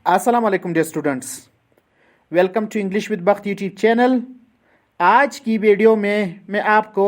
अस्सलाम वालेकुम dear students, welcome to English with Bakht YouTube channel. आज की वीडियो में मैं आपको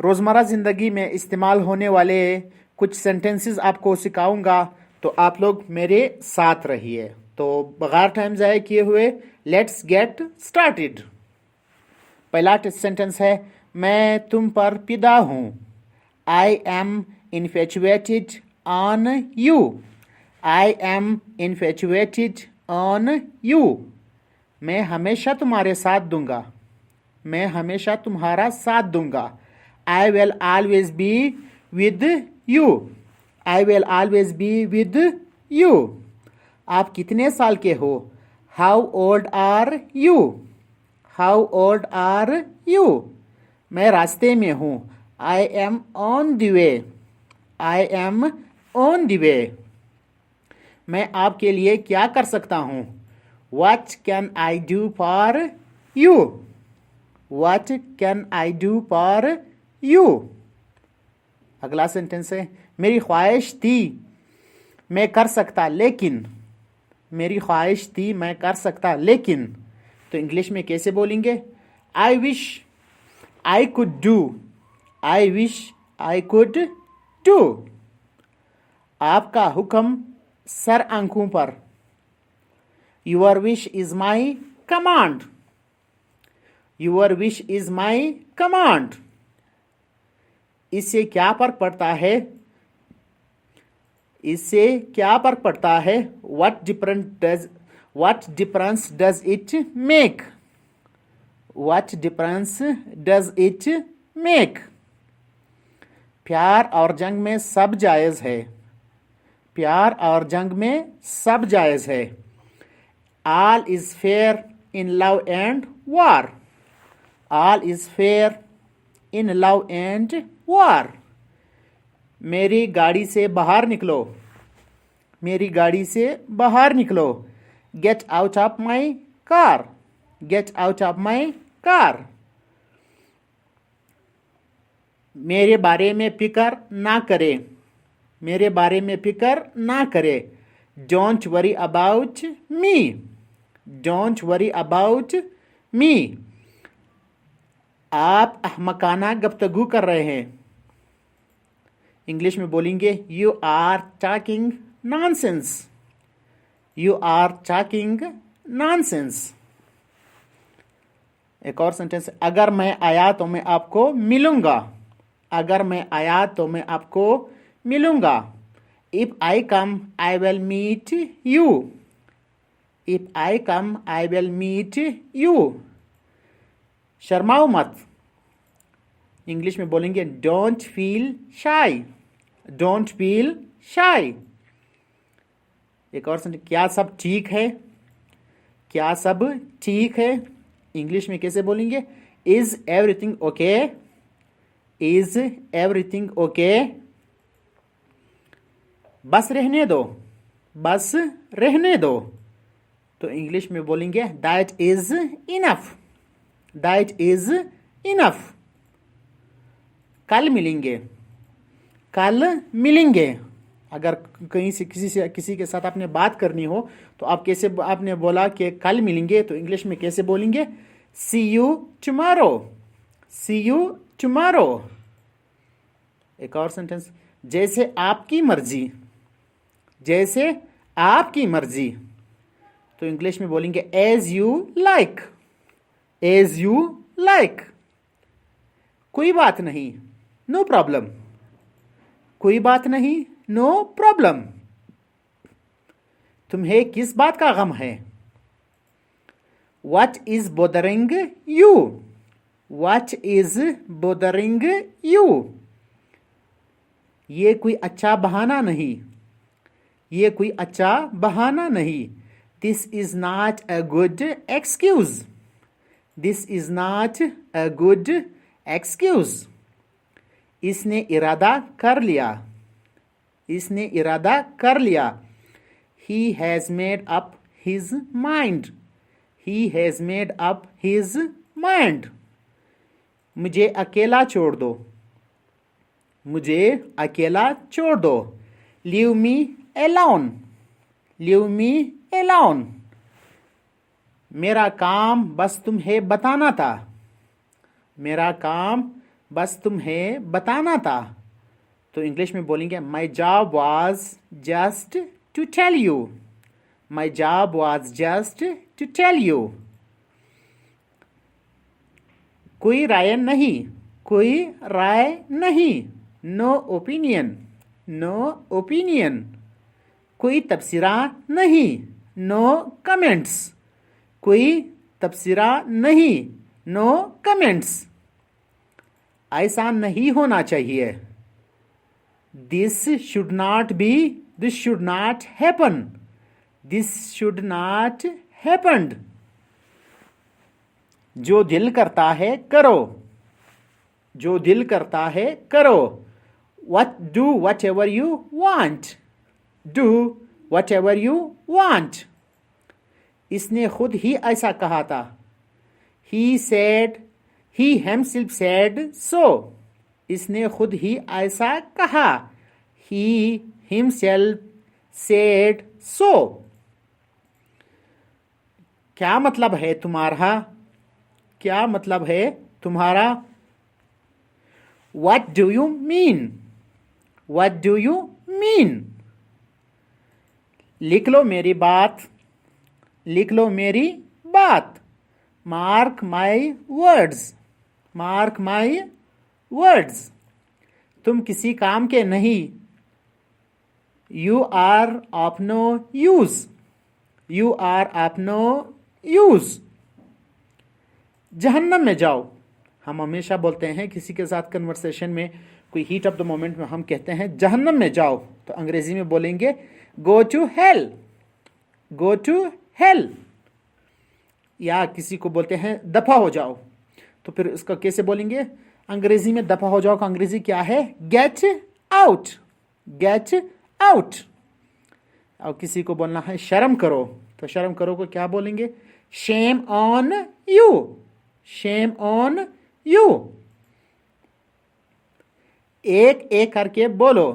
रोज़मर्रा ज़िंदगी में इस्तेमाल होने वाले कुछ सेंटेंसेस आपको सिखाऊंगा, तो आप लोग मेरे साथ रहिए। तो बगैर टाइम ज़ाया किए हुए लेट्स गेट स्टार्टेड। पहला सेंटेंस है, मैं तुम पर फिदा हूँ। I M infatuated on you. I am infatuated on you. मैं हमेशा तुम्हारे साथ दूंगा। मैं हमेशा तुम्हारा साथ दूंगा। I will always be with you. I will always be with you. आप कितने साल के हो? How old are you? How old are you? मैं रास्ते में हूँ। I am on the way. I am on the way. मैं आपके लिए क्या कर सकता हूँ? What can I do for you? What can I do for you? अगला सेंटेंस है, मेरी ख्वाहिश थी मैं कर सकता लेकिन। मेरी ख्वाहिश थी मैं कर सकता लेकिन, तो इंग्लिश में कैसे बोलेंगे? I wish I could do. I wish I could do. आपका हुक्म सर आंखों पर। Your wish is my command. Your wish is my command. इससे क्या फर्क पड़ता है? इससे क्या फर्क पड़ता है? What difference does it make? What difference does it make? प्यार और जंग में सब जायज है। प्यार और जंग में सब जायज है। All is fair in love and war. All is fair in love and war. मेरी गाड़ी से बाहर निकलो। मेरी गाड़ी से बाहर निकलो। Get out of my car. Get out of my car. मेरे बारे में फिक्र ना करे। मेरे बारे में फिक्र ना करे। Don't worry about me. Don't worry about me. आप अहमकाना गुफ्तगू कर रहे हैं। इंग्लिश में बोलेंगे You are talking nonsense. You are talking nonsense. एक और सेंटेंस, अगर मैं आया तो मैं आपको मिलूंगा। अगर मैं आया तो मैं आपको मिलूंगा। If I come, I will meet you. If I come, I will meet you. शर्माओ मत। इंग्लिश में बोलेंगे Don't feel shy. Don't feel shy. एक और सेंटेंस, क्या सब ठीक है? क्या सब ठीक है? इंग्लिश में कैसे बोलेंगे? Is everything okay? Is everything okay? बस रहने दो। बस रहने दो, तो इंग्लिश में बोलेंगे That is enough. That is enough. कल मिलेंगे। कल मिलेंगे। अगर कहीं से किसी के साथ आपने बात करनी हो तो आप कैसे, आपने बोला कि कल मिलेंगे, तो इंग्लिश में कैसे बोलेंगे? See you tomorrow. See you tomorrow. एक और सेंटेंस, जैसे आपकी मर्जी। जैसे आपकी मर्जी, तो इंग्लिश में बोलेंगे As you like. As you like. कोई बात नहीं, नो प्रॉब्लम। कोई बात नहीं, नो प्रॉब्लम। तुम्हें किस बात का गम है? What is bothering you? What is bothering you? ये कोई अच्छा बहाना नहीं। ये कोई अच्छा बहाना नहीं। This is not a good excuse. This is not a good excuse. इसने इरादा कर लिया। इसने इरादा कर लिया। He has made up his mind. He has made up his mind. मुझे अकेला छोड़ दो। मुझे अकेला छोड़ दो। Leave me alone. Leave me alone. मेरा काम बस तुम्हें बताना था। मेरा काम बस तुम्हें बताना था। तो इंग्लिश में बोलेंगे my job was just to tell you. My job was just to tell you. कोई राय नहीं। कोई राय नहीं। No opinion. No opinion. कोई तबसरा नहीं। No comments. कोई तबसरा नहीं। No comments. ऐसा नहीं होना चाहिए। This should not be. This should not happen. This should not happened. जो दिल करता है करो। जो दिल करता है करो। Do whatever you want. Do whatever you want. इसने खुद ही ऐसा कहा था। He said, he himself said so. इसने खुद ही ऐसा कहा। He himself said so. क्या मतलब है तुम्हारा? क्या मतलब है तुम्हारा? What do you mean? What do you mean? लिख लो मेरी बात। लिख लो मेरी बात। Mark my words. Mark my words. तुम किसी काम के नहीं। You are of no use. You are of no use. जहन्नम में जाओ। हम हमेशा बोलते हैं किसी के साथ कन्वर्सेशन में, कोई हीट ऑफ द मोमेंट में हम कहते हैं जहन्नम में जाओ, तो अंग्रेजी में बोलेंगे go to hell. Go to hell. या किसी को बोलते हैं दफा हो जाओ, तो फिर इसका कैसे बोलेंगे? अंग्रेजी में दफा हो जाओ का अंग्रेजी क्या है? Get out. Get out. और किसी को बोलना है शर्म करो, तो शर्म करो को क्या बोलेंगे? Shame on you. Shame on you. एक एक करके बोलो।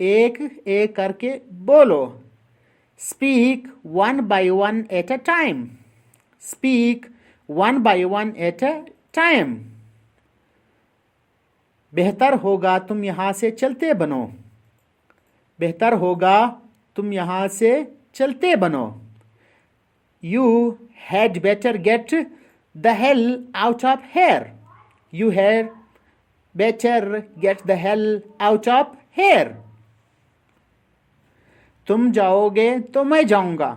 एक एक करके बोलो। Speak one by one at a time. Speak one by one at a time. बेहतर होगा तुम यहां से चलते बनो। बेहतर होगा तुम यहां से चलते बनो। You had better get the hell out of here. You had better get the hell out of here. तुम जाओगे तो मैं जाऊंगा।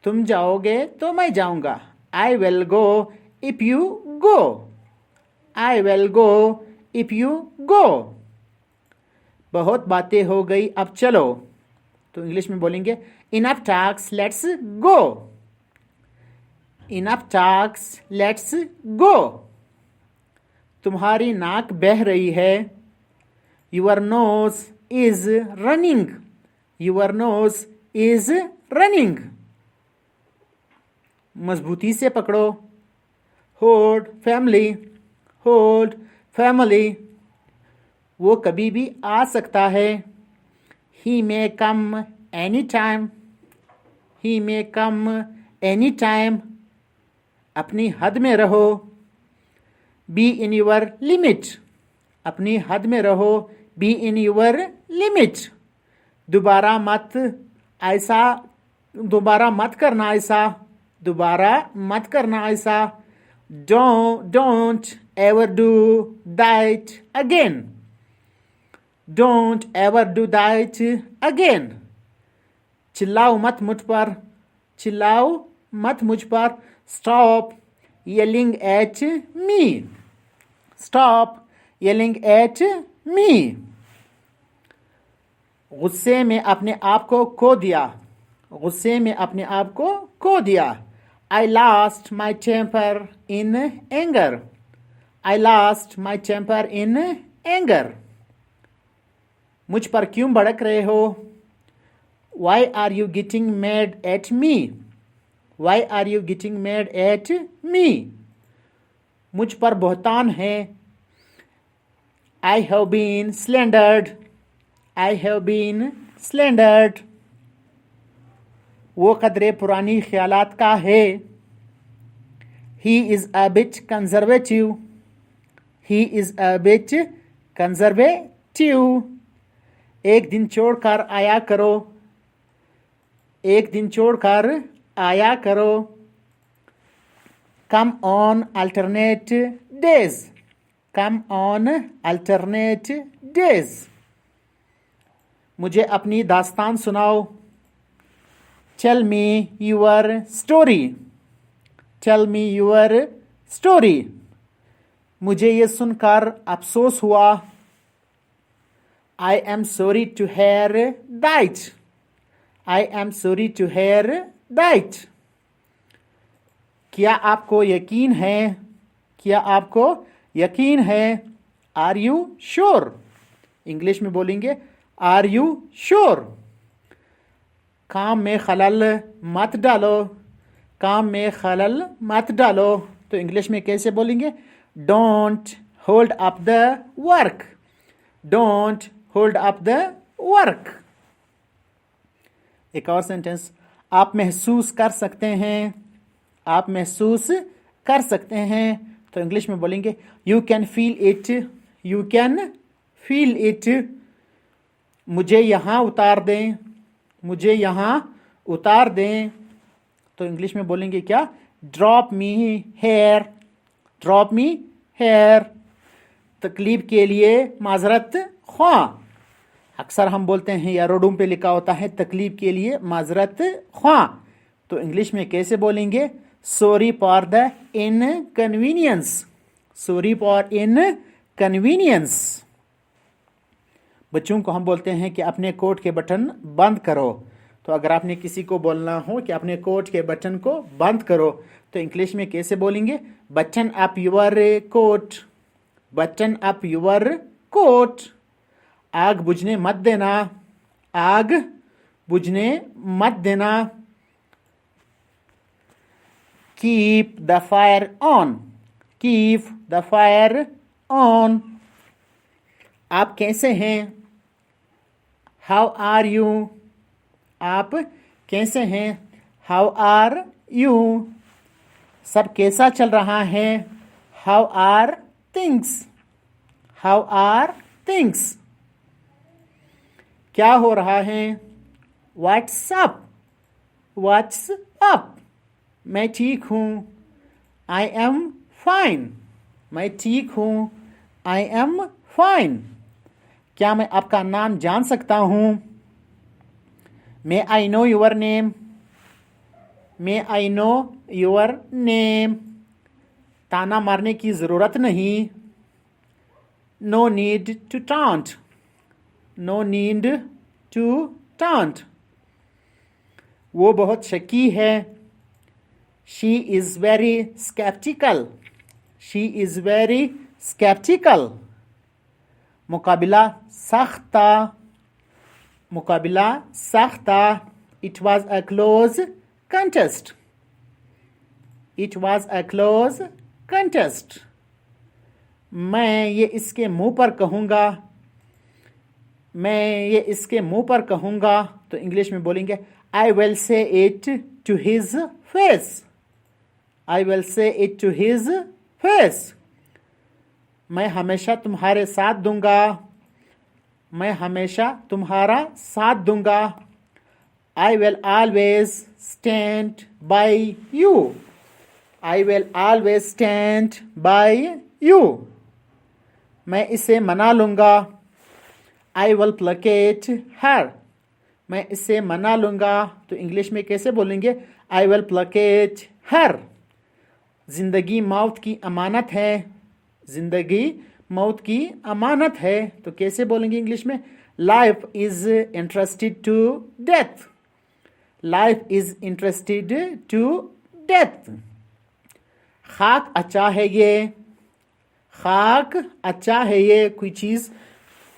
तुम जाओगे तो मैं जाऊंगा। I will go if you go. I will go if you go. बहुत बातें हो गई अब चलो, तो इंग्लिश में बोलेंगे enough talks, let's go. Enough talks, let's go. तुम्हारी नाक बह रही है। Your nose is running. Your nose is running. मजबूती से पकड़ो। Hold family. Hold family. वो कभी भी आ सकता है। He may come anytime. He may come anytime. अपनी हद में रहो। Be in your limit. अपनी हद में रहो। Be in your limit. दोबारा मत करना ऐसा। दोबारा मत करना ऐसा। Don't ever do that again. Don't ever do that again. चिल्लाओ मत मुझ पर। चिल्लाओ मत मुझ पर। Stop yelling at me. Stop yelling at me. गुस्से में अपने आप को खो दिया। गुस्से में अपने आप को खो दिया। I lost my temper in anger. I lost my temper in anger. मुझ पर क्यों भड़क रहे हो? Why are you getting mad at me? Why are you getting mad at me? मुझ पर बहतान है। I have been slandered. I have been slandered. वो कदरे पुरानी ख्यालात का है। He is a bit conservative. He is a bit conservative. एक दिन छोड़कर आया करो। एक दिन छोड़कर आया करो। Come on alternate days. Come on alternate days. मुझे अपनी दास्तान सुनाओ। Tell me your story. Tell me your story. मुझे ये सुनकर अफसोस हुआ। I am sorry to hear that. I am sorry to hear that. क्या आपको यकीन है? क्या आपको यकीन है? Are you sure? इंग्लिश में बोलेंगे Are you sure? काम में खलल मत डालो। काम में खलल मत डालो। तो इंग्लिश में कैसे बोलेंगे? Don't hold up the work. Don't hold up the work. एक और सेंटेंस, आप महसूस कर सकते हैं। आप महसूस कर सकते हैं। तो इंग्लिश में बोलेंगे You can feel it. You can feel it. मुझे यहाँ उतार दें। मुझे यहाँ उतार दें। तो इंग्लिश में बोलेंगे क्या? Drop me here. Drop me here. तकलीफ के लिए माजरत ख्वाह। अक्सर हम बोलते हैं या रोडों पे लिखा होता है तकलीफ के लिए माजरत ख्वाह। तो इंग्लिश में कैसे बोलेंगे? Sorry for the inconvenience. Sorry for inconvenience. बच्चों को हम बोलते हैं कि अपने कोट के बटन बंद करो। तो अगर आपने किसी को बोलना हो कि अपने कोट के बटन को बंद करो तो इंग्लिश में कैसे बोलेंगे? Button up your coat. Button up your coat. आग बुझने मत देना। आग बुझने मत देना। Keep the fire on. Keep the fire on. आप कैसे हैं? How are you? आप कैसे हैं? How are you? सब कैसा चल रहा है? How are things? How are things? क्या हो रहा है? What's up? What's up? मैं ठीक हूँ। I am fine. मैं ठीक हूँ। I am fine. क्या मैं आपका नाम जान सकता हूँ? May I know your name? May I know your name? ताना मारने की ज़रूरत नहीं। No need to taunt. No need to taunt. वो बहुत शकी है। She is very sceptical. She is very sceptical. मुकाबिला सख्त था। मुकाबिला सख्त था। It was a close contest. It was a close contest. मैं ये इसके मुंह पर कहूँगा। मैं ये इसके मुंह पर कहूँगा। तो इंग्लिश में बोलेंगे I will say it to his face. I will say it to his face. मैं हमेशा तुम्हारे साथ दूंगा। मैं हमेशा तुम्हारा साथ दूंगा। I will always stand by you. I will always stand by you. मैं इसे मना लूंगा। I will placate her. मैं इसे मना लूंगा। तो इंग्लिश में कैसे बोलेंगे? I will placate her. जिंदगी मौत की अमानत है। जिंदगी मौत की अमानत है। तो कैसे बोलेंगे इंग्लिश में? Life is interested to death. Life is interested to death. खाक अच्छा है ये। खाक अच्छा है ये। कोई चीज़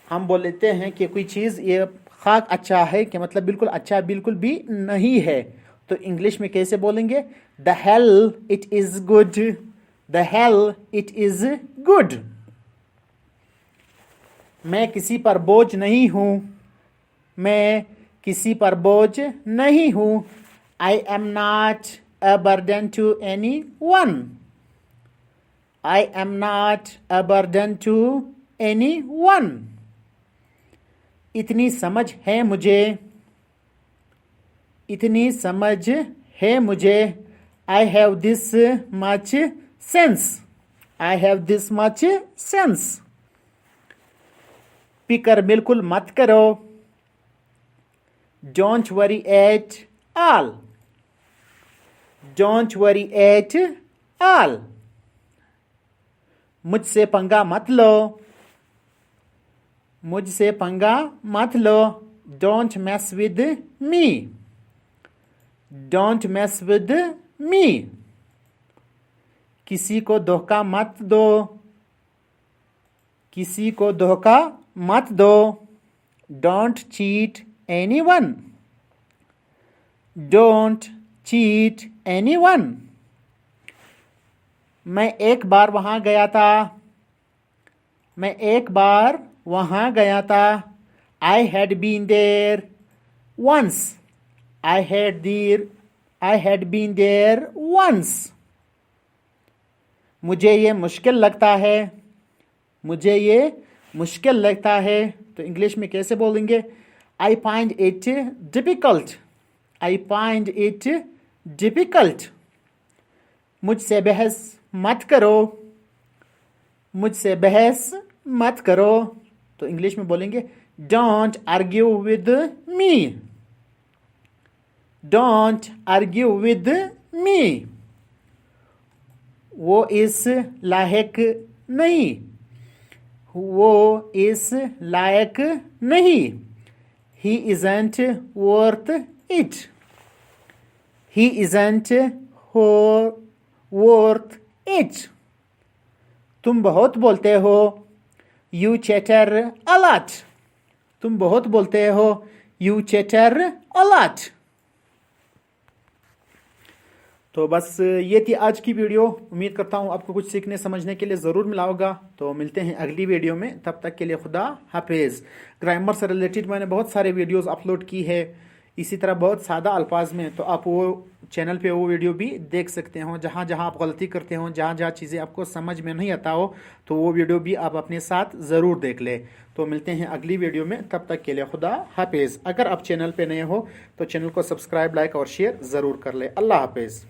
हम बोल लेते हैं कि कोई चीज़ ये खाक अच्छा है कि मतलब बिल्कुल अच्छा बिल्कुल भी नहीं है। तो इंग्लिश में कैसे बोलेंगे? The hell it is good. The hell it is good. मैं किसी पर बोझ नहीं हूँ। मैं किसी पर बोझ नहीं हूँ। I am not a burden to anyone. I am not a burden to anyone. इतनी समझ है मुझे, इतनी समझ है मुझे. I have this much sense. I have this much sense. फिक्र बिल्कुल मत करो. Don't worry at all. Don't worry at all. मुझसे पंगा मत लो. मुझसे पंगा मत लो. Don't mess with me. Don't mess with me. किसी को धोखा मत दो. किसी को धोखा मत दो. Don't cheat anyone. Don't cheat anyone. मैं एक बार वहां गया था. मैं एक बार वहां गया था. I had been there once. I had been there once. मुझे ये मुश्किल लगता है. मुझे ये मुश्किल लगता है. तो इंग्लिश में कैसे बोलेंगे? I find it difficult. I find it difficult. मुझसे बहस मत करो. मुझसे बहस मत करो. तो इंग्लिश में बोलेंगे Don't argue with me. Don't argue with me. वो इस लायक नहीं. वो इस लायक नहीं. He isn't worth it. He isn't worth it. तुम बहुत बोलते हो. You chatter a lot. तुम बहुत बोलते हो. You chatter a lot. तो बस ये थी आज की वीडियो. उम्मीद करता हूँ आपको कुछ सीखने समझने के लिए ज़रूर मिला होगा. तो मिलते हैं अगली वीडियो में. तब तक के लिए खुदा हाफिज़. ग्रामर से रिलेटेड मैंने बहुत सारे वीडियोस अपलोड की है इसी तरह बहुत सादा अल्फाज में. तो आप वो चैनल पे वो वीडियो भी देख सकते हो. जहाँ जहाँ आप गलती करते हो, जहाँ जहाँ चीज़ें आपको समझ में नहीं आता हो, तो वो वीडियो भी आप अपने साथ ज़रूर देख ले. तो मिलते हैं अगली वीडियो में. तब तक के लिए खुदा हाफिज़. अगर आप चैनल पे नए हो तो चैनल को सब्सक्राइब, लाइक और शेयर ज़रूर कर ले. अल्लाह हाफिज़.